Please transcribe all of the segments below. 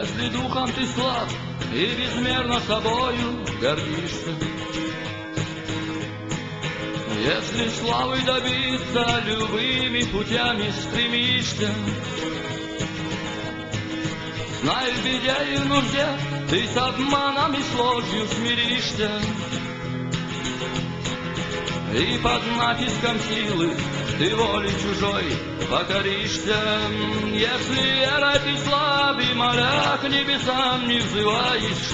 Если духом ты слаб и безмерно собою гордишься, если славы добиться любыми путями стремишься, знай, в беде и в нужде ты с обманом и с ложью смиришься, и под натиском силы ты воли чужой покоришься. Если верой ты слаб и моля к небесам не взываешь,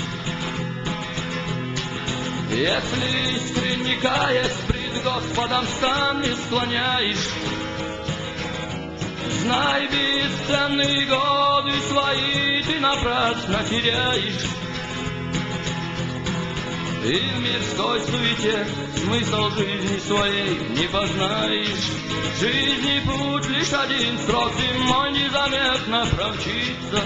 если искренне каясь пред Господом сам не склоняешь, знай, бесценные годы свои ты напрасно теряешь, и в мирской суете смысл жизни своей не познаешь. Жизни путь лишь один, срок зимой незаметно промчится.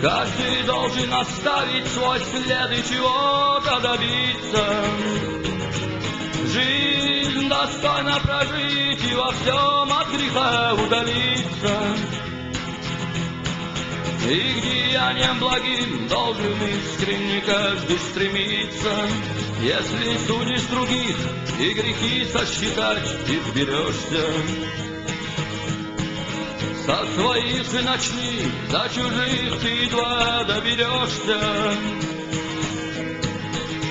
Каждый должен оставить свой след и чего-то добиться. Жизнь достойно прожить и во всем от греха удалиться. И к деяниям благим должен искренне каждый стремиться. Если судишь других и грехи сосчитать изберешься, со своих же начни, до чужих ты едва доберешься.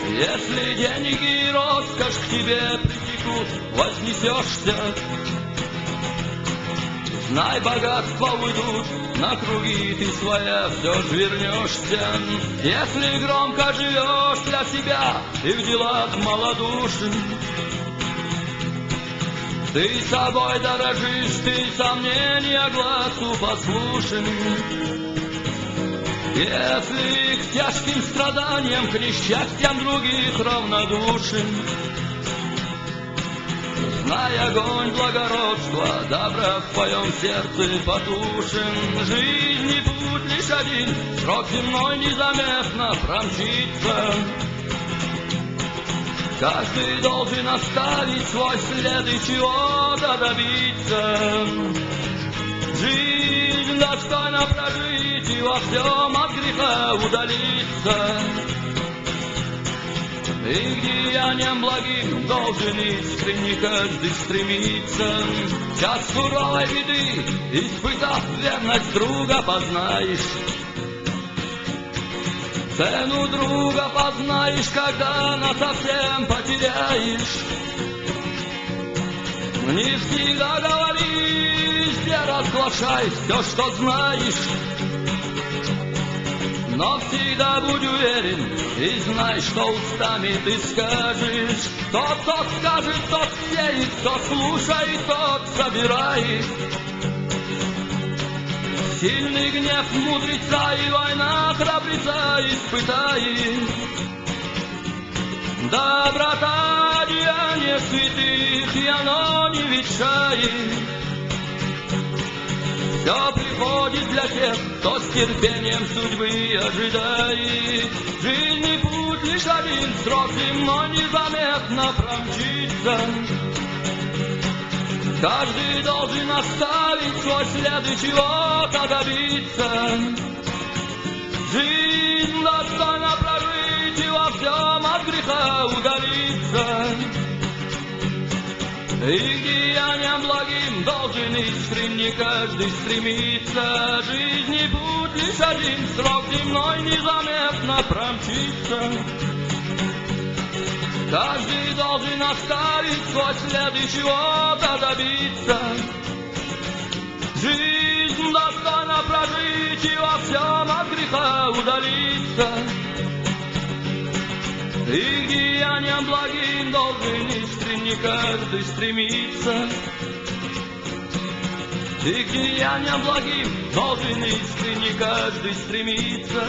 Если деньги и роскошь к тебе притекут, вознесешься. Знай, богатства уйдут, на круги ты своя все ж вернешься. Если громко живешь для себя и в делах малодушен, ты собой дорожишь, ты сомнения глазу послушен. Если к тяжким страданиям, к несчастьям других равнодушен, знай, огонь благородства, добра в твоем сердце потушен. Жизни путь лишь один, срок земной незаметно промчится. Каждый должен оставить свой след и чего-то добиться. Жизнь достойно прожить и во всем от греха удалиться. И к деяниям благим должен искренне каждый стремиться. Час суровой беды, испытав верность друга, познаешь. Цену друга познаешь, когда насовсем потеряешь. Не всегда говори, везде разглашай все, что знаешь. Но всегда будь уверен и знай, что устами ты скажешь. Тот скажет, тот сеет, кто слушает, тот собирает. Сильный гнев мудреца и война храбреца испытает. Доброта деяния святых, и оно не ветшает. Все приходит для тех, кто с терпением судьбы ожидает. Жизнь и путь лишь один, срок земной незаметно промчится. Каждый должен оставить свой след и чего-то добиться. Жизнь достойно прожить и во всем от греха удалиться. И к деяниям благим должен искренне каждый стремиться. Жизни путь лишь один, срок земной незаметно промчится. Каждый должен оставить свой след и чего-то добиться. Жизнь достойно прожить и во всем от греха удалиться. И к деяниям благим должен искренне каждый стремиться. И к деяниям благим должен искренне каждый стремиться.